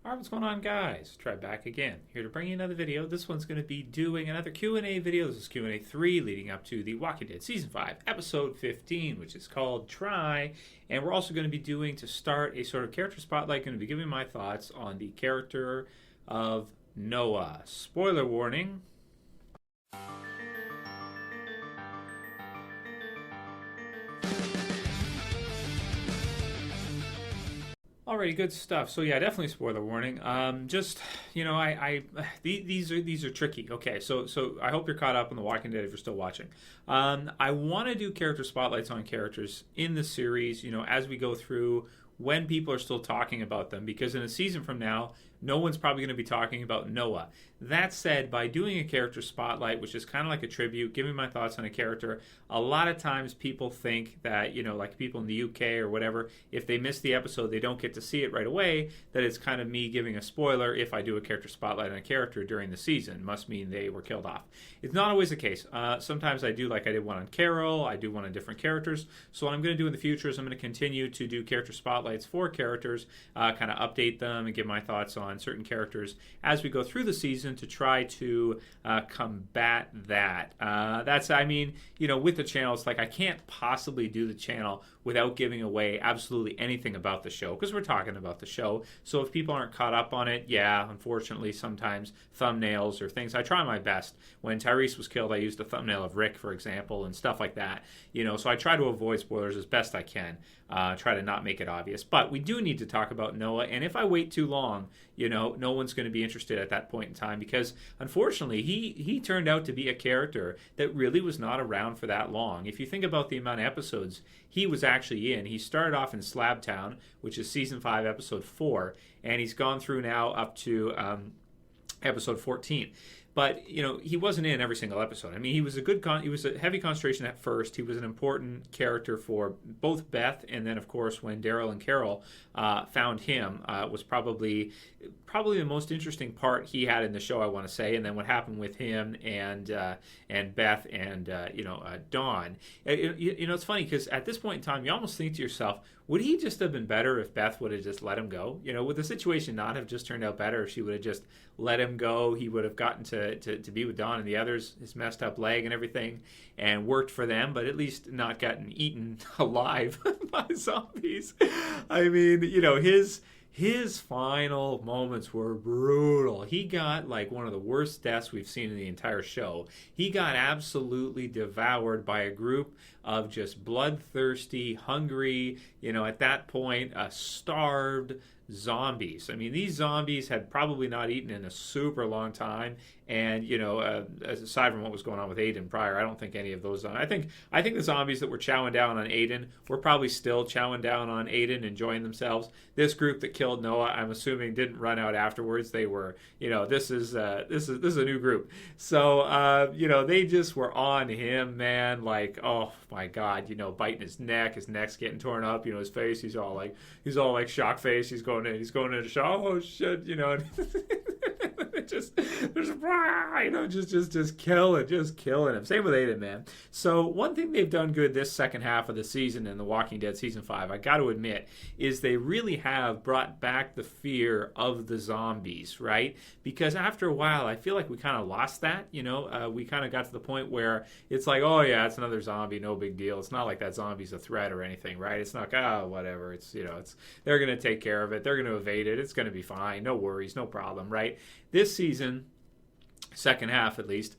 Alright, what's going on, guys? Trev back again, here to bring you another video. This one's going to be doing another Q&A video. This is Q&A 3 leading up to The Walking Dead Season 5, Episode 15, which is called Try. And we're also going to be doing, to start, a sort of character spotlight. Going to be giving my thoughts on the character of Noah. Spoiler warning. Alrighty, good stuff. So yeah, definitely spoiler warning. Just these are tricky. Okay, so I hope you're caught up on The Walking Dead if you're still watching. I want to do character spotlights on characters in the series. As we go through, when people are still talking about them, because in a season from now, no one's probably going to be talking about Noah. That said, by doing a character spotlight, which is kind of like a tribute, giving my thoughts on a character, a lot of times people think that, like people in the UK or whatever, if they miss the episode, they don't get to see it right away, that it's kind of me giving a spoiler if I do a character spotlight on a character during the season. Must mean they were killed off. It's not always the case. Sometimes I do, like I did one on Carol, I do one on different characters. So what I'm going to do in the future is I'm going to continue to do character spotlights for characters, kind of update them and give my thoughts on certain characters as we go through the season to try to combat that. With the channel, it's like I can't possibly do the channel without giving away absolutely anything about the show, because we're talking about the show. So if people aren't caught up on it, yeah, unfortunately, sometimes thumbnails or things. I try my best. When Tyrese was killed, I used a thumbnail of Rick, for example, and stuff like that. So I try to avoid spoilers as best I can. Try to not make it obvious. But we do need to talk about Noah, and if I wait too long, no one's going to be interested at that point in time, because unfortunately he turned out to be a character that really was not around for that long. If you think about the amount of episodes he was actually in, he started off in Slabtown, which is season 5 episode 4, and he's gone through now up to episode 14. But he wasn't in every single episode. I mean, he was he was a heavy concentration at first. He was an important character for both Beth, and then of course when Daryl and Carol found him, was probably the most interesting part he had in the show, I want to say. And then what happened with him and Beth and Dawn. It's funny because at this point in time, you almost think to yourself, would he just have been better if Beth would have just let him go? Would the situation not have just turned out better if she would have just let him go? He would have gotten to be with Dawn and the others, his messed up leg and everything, and worked for them, but at least not gotten eaten alive by zombies. I mean, his final moments were brutal. He got like one of the worst deaths we've seen in the entire show. He got absolutely devoured by a group of just bloodthirsty, hungry, at that point, starved zombies. I mean, these zombies had probably not eaten in a super long time, and aside from what was going on with Aiden prior, I don't think any of those. I think the zombies that were chowing down on Aiden were probably still chowing down on Aiden, enjoying themselves. This group that killed Noah, I'm assuming, didn't run out afterwards. They were, this is a new group, so they just were on him, man. Like, oh my God, biting his neck's getting torn up. His face, he's all like shock face. He's going into shock. Oh shit, just killing him. Same with Aiden, man. So one thing they've done good this second half of the season in The Walking Dead season 5, I got to admit, is they really have brought back the fear of the zombies, right? Because after a while, I feel like we kind of lost that. We kind of got to the point where it's like, oh yeah, it's another zombie, no big deal. It's not like that zombie's a threat or anything, right? It's not, whatever. It's they're gonna take care of it. They're gonna evade it. It's gonna be fine. No worries, no problem, right? This season, second half at least,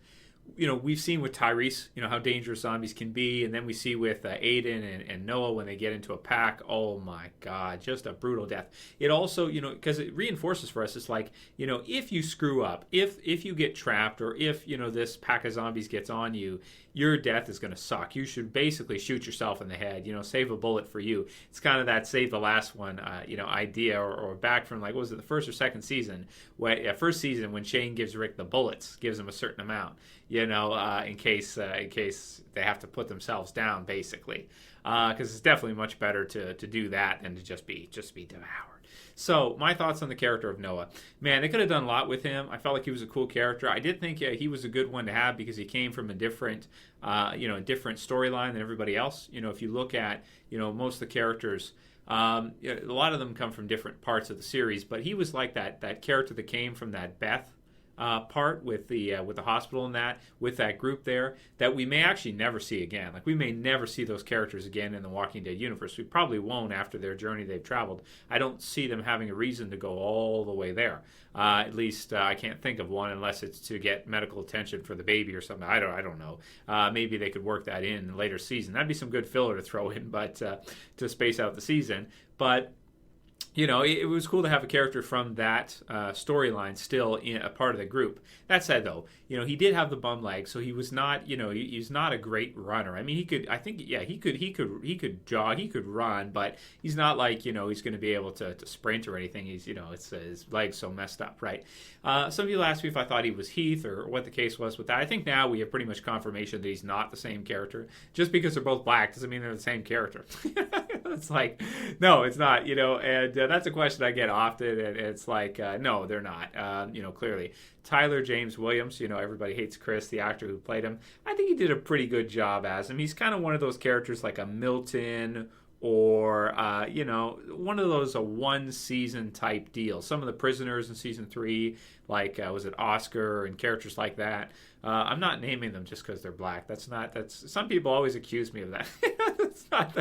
we've seen with Tyrese, how dangerous zombies can be, and then we see with Aiden and Noah when they get into a pack. Oh my God, just a brutal death. It also, because it reinforces for us, it's like, if you screw up, if you get trapped, or if this pack of zombies gets on you, your death is going to suck. You should basically shoot yourself in the head. Save a bullet for you. It's kind of that save the last one, idea, or back from, like, what was it, the first or second season? First season when Shane gives Rick the bullets, gives him a certain amount. In case they have to put themselves down, basically, because it's definitely much better to do that than to just be devoured. So my thoughts on the character of Noah. Man, they could have done a lot with him. I felt like he was a cool character. I did think he was a good one to have because he came from a different storyline than everybody else. If you look at most of the characters A lot of them come from different parts of the series, but he was like that character that came from that Beth part with the hospital and that, with that group there, that we may actually never see again. Like, we may never see those characters again in the Walking Dead universe. We probably won't after their journey they've traveled. I don't see them having a reason to go all the way there. At least I can't think of one, unless it's to get medical attention for the baby or something. I don't know. Maybe they could work that in later season. That'd be some good filler to throw in, but to space out the season. But it was cool to have a character from that storyline still in a part of the group. That said, though, he did have the bum leg, so he was not, he's not a great runner. I mean, he could jog, he could run, but he's not like, he's going to be able to sprint or anything. He's, it's his legs so messed up, right? Some people asked me if I thought he was Heath or what the case was with that. I think now we have pretty much confirmation that he's not the same character. Just because they're both black doesn't mean they're the same character. It's like, no, it's not, and that's a question I get often, and it's like, no, they're not, clearly. Tyler James Williams, everybody hates Chris, the actor who played him. I think he did a pretty good job as him. He's kind of one of those characters like a Milton or, one of those, a one-season type deal. Some of the prisoners in season 3, like, was it Oscar and characters like that. I'm not naming them just because they're black. That's some people always accuse me of that. It's not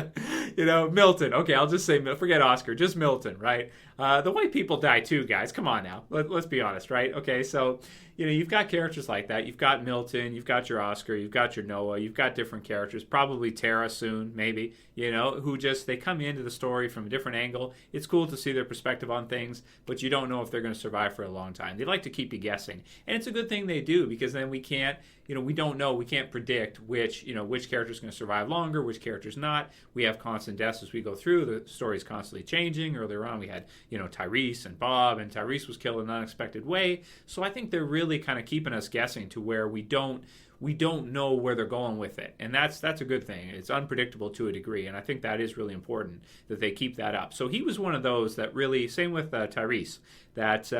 Milton. Okay, I'll just say, forget Oscar, just Milton, right? The white people die too, guys. Come on now. Let's be honest, right? Okay, so, you've got characters like that. You've got Milton, you've got your Oscar, you've got your Noah, you've got different characters, probably Tara soon, maybe, who they come into the story from a different angle. It's cool to see their perspective on things, but you don't know if they're going to survive for a long time. They like to keep you guessing. And it's a good thing they do, because then we can't, we don't know, we can't predict which character is going to survive longer, which character's not. We have constant deaths as we go through. The story's constantly changing. Earlier on, we had, Tyrese and Bob, and Tyrese was killed in an unexpected way. So I think they're really kind of keeping us guessing to where we don't know where they're going with it. And that's a good thing. It's unpredictable to a degree, and I think that is really important that they keep that up. So he was one of those that really, same with Tyrese, that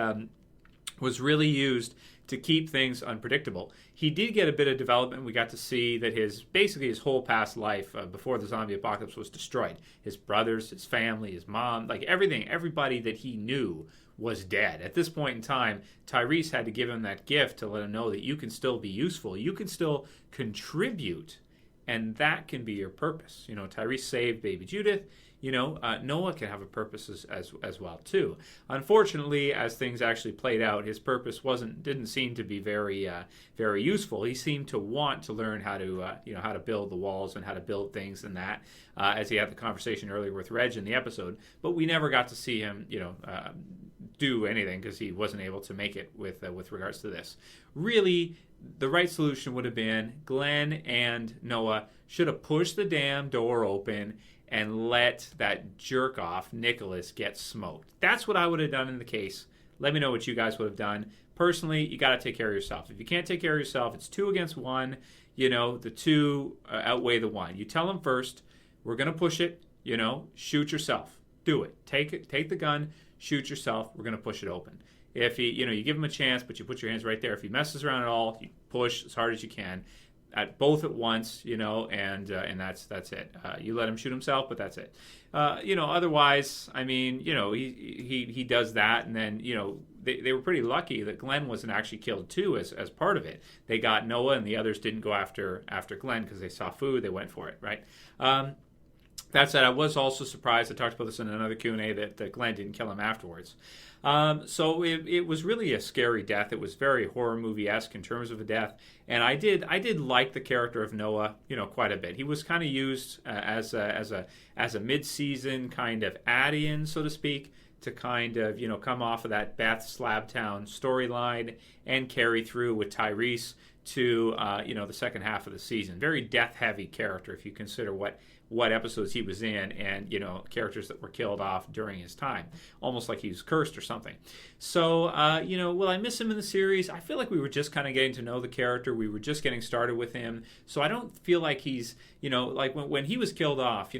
was really used to keep things unpredictable. He did get a bit of development. We got to see that his whole past life before the zombie apocalypse was destroyed. His brothers, his family, his mom, like everybody that he knew was dead. At this point in time, Tyrese had to give him that gift to let him know that you can still be useful. You can still contribute, and that can be your purpose. Tyrese saved baby Judith. Noah can have a purpose as well too. Unfortunately, as things actually played out, his purpose didn't seem to be very useful. He seemed to want to learn how to build the walls and how to build things and that, as he had the conversation earlier with Reg in the episode. But we never got to see him, do anything because he wasn't able to make it with regards to this. Really, the right solution would have been Glenn and Noah should have pushed the damn door open and let that jerk-off, Nicholas, get smoked. That's what I would have done in the case. Let me know what you guys would have done. Personally, you got to take care of yourself. If you can't take care of yourself, it's 2 against 1. The 2 outweigh the 1. You tell them first, we're going to push it, shoot yourself. Do it. Take the gun, shoot yourself. We're going to push it open. If you give him a chance, but you put your hands right there. If he messes around at all, you push as hard as you can. At both at once, and that's it. You let him shoot himself, but that's it. Otherwise, I mean, he does that, and then they were pretty lucky that Glenn wasn't actually killed too as part of it. They got Noah, and the others didn't go after Glenn because they saw food. They went for it, right? That said, I was also surprised. I talked about this in another Q&A that Glenn didn't kill him afterwards. So it was really a scary death. It was very horror movie-esque in terms of a death, and I did like the character of Noah, quite a bit. He was kind of used as a mid-season kind of add-in, so to speak, to kind of come off of that Beth Slabtown storyline and carry through with Tyrese to the second half of the season. Very death-heavy character if you consider what episodes he was in, and characters that were killed off during his time, almost like he was cursed or something. So will I miss him in the series? I feel like we were just kind of getting to know the character. We were just getting started with him, so I don't feel like he's like when he was killed off,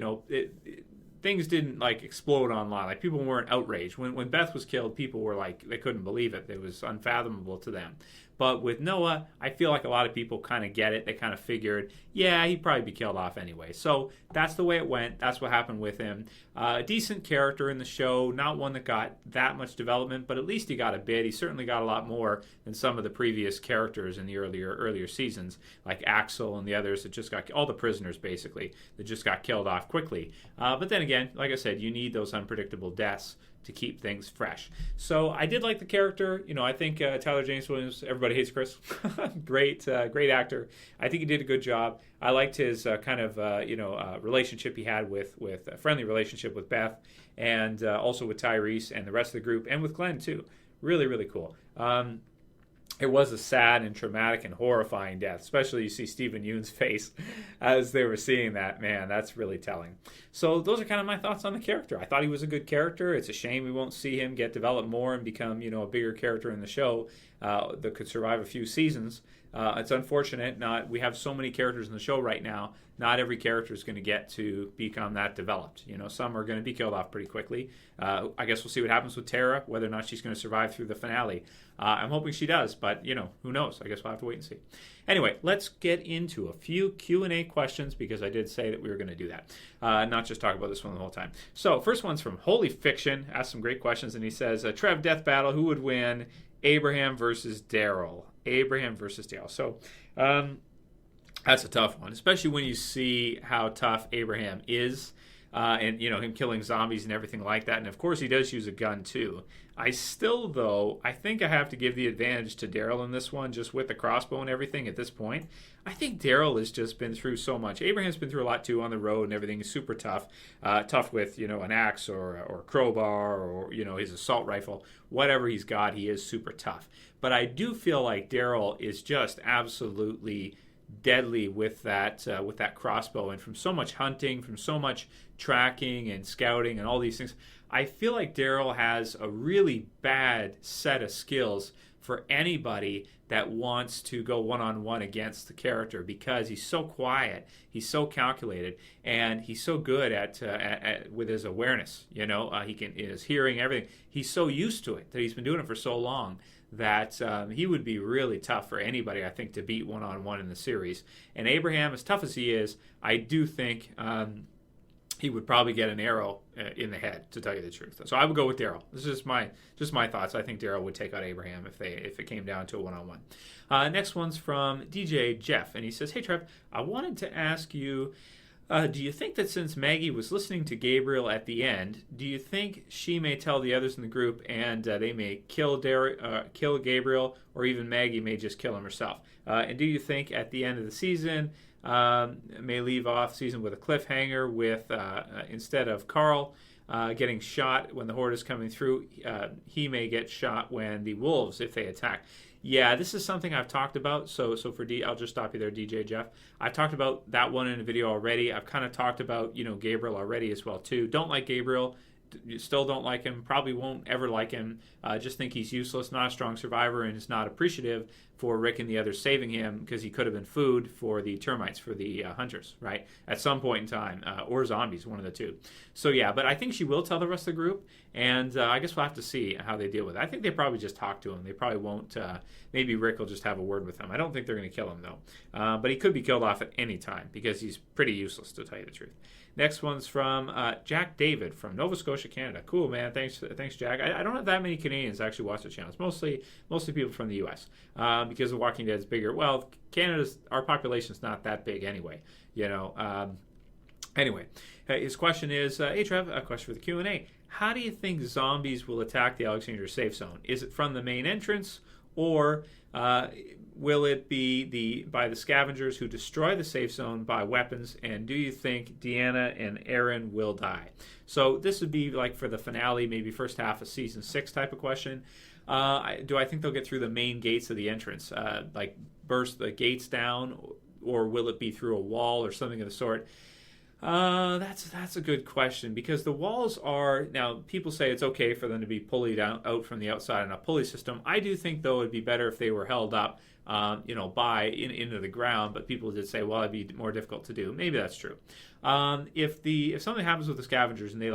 things didn't like explode online. Like, people weren't outraged when Beth was killed. People were like, they couldn't believe it. It was unfathomable to them. But with Noah, I feel like a lot of people kind of get it. They kind of figured, yeah, he'd probably be killed off anyway. So that's the way it went. That's what happened with him. A decent character in the show, not one that got that much development, but at least he got a bit. He certainly got a lot more than some of the previous characters in the earlier seasons, like Axel and the others that just got, all the prisoners basically, that just got killed off quickly. But then again, like I said, you need those unpredictable deaths to keep things fresh. So I did like the character. I think Tyler James Williams, everybody hates Chris. Great actor. I think he did a good job. I liked his relationship he had with a friendly relationship with Beth, and also with Tyrese and the rest of the group, and with Glenn too. Really, really cool. It was a sad and traumatic and horrifying death, especially you see Stephen Yoon's face as they were seeing that. Man, that's really telling. So those are kind of my thoughts on the character. I thought he was a good character. It's a shame we won't see him get developed more and become, a bigger character in the show that could survive a few seasons. It's unfortunate. We have so many characters in the show right now. Not every character is going to get to become that developed. Some are going to be killed off pretty quickly. I guess we'll see what happens with Tara, whether or not she's going to survive through the finale. I'm hoping she does, but, who knows? I guess we'll have to wait and see. Anyway, let's get into a few Q&A questions, because I did say that we were going to do that, not just talk about this one the whole time. So, first one's from Holy Fiction. Asked some great questions, and he says, Trev, death battle, who would win? Abraham versus Daryl. Abraham versus Daryl. So, that's a tough one, especially when you see how tough Abraham is, and him killing zombies and everything like that. And of course, he does use a gun too. I think I have to give the advantage to Daryl in this one, just with the crossbow and everything at this point. I think Daryl has just been through so much. Abraham's been through a lot too on the road and everything. He's super tough. Tough with, an axe or a crowbar or, his assault rifle. Whatever he's got, he is super tough. But I do feel like Daryl is just absolutely deadly with that crossbow, and from so much hunting, from so much tracking and scouting and all these things, I feel like Daryl has a really bad set of skills for anybody that wants to go one-on-one against the character, because he's so quiet, he's so calculated, and he's so good at with his awareness. He can, his hearing, everything. He's so used to it that he's been doing it for so long that he would be really tough for anybody, I think, to beat one-on-one in the series. And Abraham, as tough as he is, I do think he would probably get an arrow in the head, to tell you the truth. So I would go with Daryl. This is just my thoughts. I think Daryl would take out Abraham if it came down to a one-on-one. Next one's from DCJEFF, and he says, "Hey Trev, I wanted to ask you, do you think that since Maggie was listening to Gabriel at the end, do you think she may tell the others in the group and they may kill Gabriel, or even Maggie may just kill him herself? And do you think at the end of the season may leave off season with a cliffhanger with instead of Carl getting shot when the horde is coming through, he may get shot when the wolves, if they attack?" Yeah, this is something I've talked about. So for I'll just stop you there, DCJEFF. I've talked about that one in a video already. I've kind of talked about Gabriel already as well too. Don't like Gabriel. Still don't like him. Probably won't ever like him. Just think he's useless, not a strong survivor, and is not appreciative for Rick and the others saving him, because he could have been food for the termites, for the hunters, right? At some point in time, or zombies, one of the two. So yeah, but I think she will tell the rest of the group, and I guess we'll have to see how they deal with it. I think they probably just talk to him. They probably won't. Maybe Rick will just have a word with him. I don't think they're going to kill him though, but he could be killed off at any time, because he's pretty useless, to tell you the truth. Next one's from Jack David from Nova Scotia, Canada. Cool, man. Thanks, Jack. I don't have that many Canadians actually watch the channel. It's mostly people from the U.S. Because The Walking Dead is bigger. Well, our population's not that big anyway. Anyway, his question is, "Hey Trev, a question for the Q&A. How do you think zombies will attack the Alexandria safe zone? Is it from the main entrance, or will it be by the scavengers who destroy the safe zone by weapons? And do you think Deanna and Aaron will die?" So this would be like for the finale, maybe first half of season 6 type of question. Do I think they'll get through the main gates of the entrance, like burst the gates down, or will it be through a wall or something of the sort? That's a good question, because the walls are, now people say it's okay for them to be pulleyed out from the outside in a pulley system. I do think though it'd be better if they were held up into the ground. But people did say, well, it'd be more difficult to do. Maybe that's true. If something happens with the scavengers and they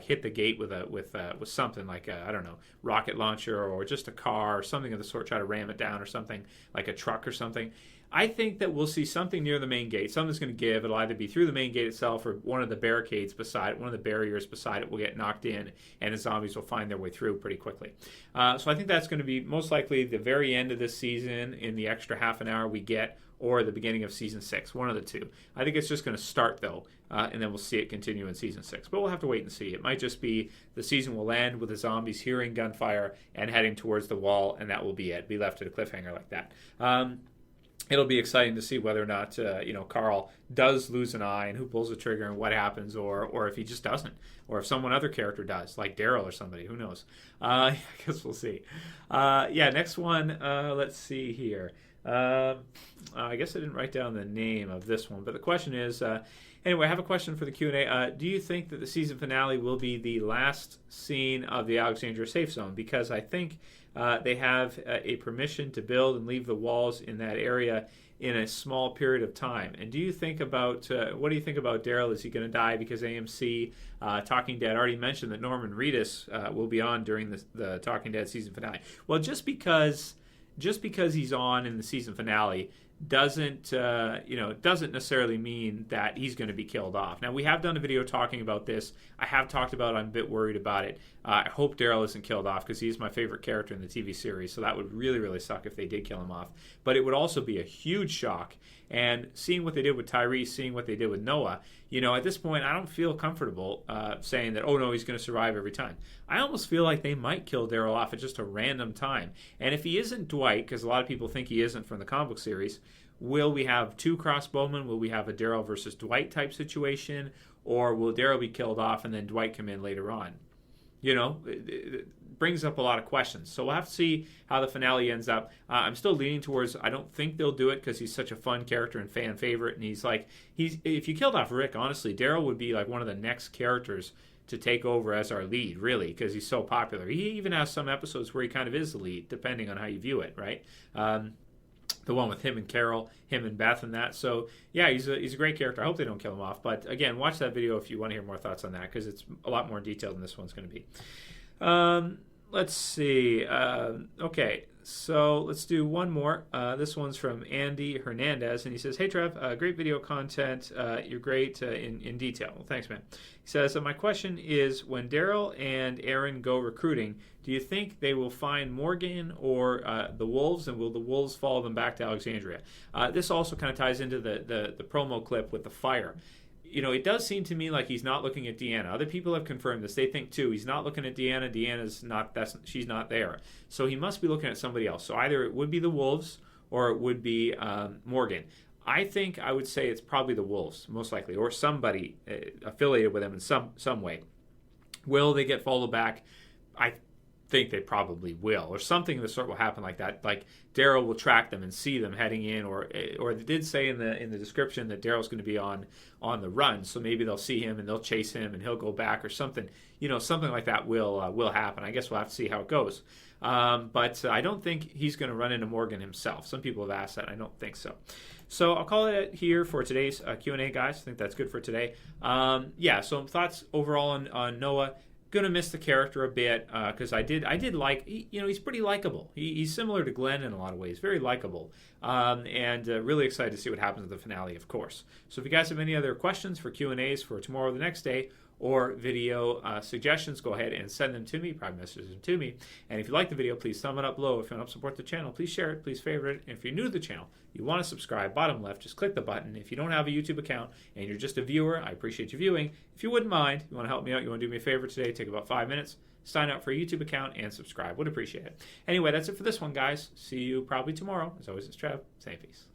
hit the gate with something like I don't know, rocket launcher or just a car or something of the sort, try to ram it down or something like a truck or something, I think that we'll see something near the main gate. Something's going to give. It'll either be through the main gate itself or one of the barricades beside it, one of the barriers beside it will get knocked in, and the zombies will find their way through pretty quickly. So I think that's going to be most likely the very end of this season in the extra half an hour we get, or the beginning of Season 6, one of the two. I think it's just going to start, though, and then we'll see it continue in Season 6. But we'll have to wait and see. It might just be the season will end with the zombies hearing gunfire and heading towards the wall, and that will be it. Be left at a cliffhanger like that. It'll be exciting to see whether or not Carl does lose an eye and who pulls the trigger and what happens, or if he just doesn't, or if someone other character does, like Daryl or somebody. Who knows? I guess we'll see. Next one. Let's see here. I guess I didn't write down the name of this one, but the question is, anyway, I have a question for the Q&A. Do you think that the season finale will be the last scene of the Alexandria safe zone? Because I think they have a permission to build and leave the walls in that area in a small period of time. And do you think about, what do you think about Daryl? Is he going to die because AMC, Talking Dead already mentioned that Norman Reedus will be on during the Talking Dead season finale. Well, just because he's on in the season finale doesn't necessarily mean that he's going to be killed off. Now, we have done a video talking about this. I have talked about it. I'm a bit worried about it. I hope Daryl isn't killed off because he's my favorite character in the TV series, so that would really, really suck if they did kill him off. But it would also be a huge shock. And seeing what they did with Tyrese, seeing what they did with Noah, at this point, I don't feel comfortable saying that, oh, no, he's going to survive every time. I almost feel like they might kill Daryl off at just a random time. And if he isn't Dwight, because a lot of people think he isn't from the comic book series, will we have two crossbowmen? Will we have a Daryl versus Dwight type situation? Or will Daryl be killed off and then Dwight come in later on? It brings up a lot of questions. So we'll have to see how the finale ends up. I'm still leaning towards, I don't think they'll do it because he's such a fun character and fan favorite. And if you killed off Rick, honestly, Daryl would be like one of the next characters to take over as our lead, really, because he's so popular. He even has some episodes where he kind of is the lead, depending on how you view it, right? The one with him and Carol, him and Beth and that. So, yeah, he's a great character. I hope they don't kill him off. But, again, watch that video if you want to hear more thoughts on that, because it's a lot more detailed than this one's going to be. Let's see. Okay, so let's do one more. This one's from Andy Hernandez, and he says, hey, Trev, great video content. You're great in detail. Well, thanks, man. He says, my question is, when Daryl and Aaron go recruiting, do you think they will find Morgan or the Wolves, and will the Wolves follow them back to Alexandria? This also kind of ties into the promo clip with the fire. It does seem to me like he's not looking at Deanna. Other people have confirmed this. They think, too, he's not looking at Deanna. Deanna's not, she's not there. So he must be looking at somebody else. So either it would be the Wolves or it would be Morgan. I think I would say it's probably the Wolves, most likely, or somebody affiliated with them in some way. Will they get followed back? I think they probably will, or something of the sort will happen like that. Like Daryl will track them and see them heading in, or they did say in the description that Daryl's going to be on the run, so maybe they'll see him and they'll chase him and he'll go back or something. Something like that will happen. I guess we'll have to see how it goes. But I don't think he's going to run into Morgan himself. Some people have asked that. I don't think so. So I'll call it here for today's Q&A, guys. I think that's good for today. So thoughts overall on Noah. Going to miss the character a bit because I did like, he's pretty likable. He's similar to Glenn in a lot of ways, very likable, and really excited to see what happens in the finale, of course. So if you guys have any other questions for Q&As for tomorrow or the next day, or video suggestions, go ahead and send them to me, private message them to me. And if you like the video, please thumb it up below. If you want to support the channel, please share it, please favorite it. And if you're new to the channel, you want to subscribe, bottom left, just click the button. If you don't have a YouTube account and you're just a viewer, I appreciate you viewing. If you wouldn't mind, you want to help me out, you want to do me a favor today, take about 5 minutes, sign up for a YouTube account and subscribe. Would appreciate it. Anyway, that's it for this one, guys. See you probably tomorrow. As always, it's Trev. Say peace.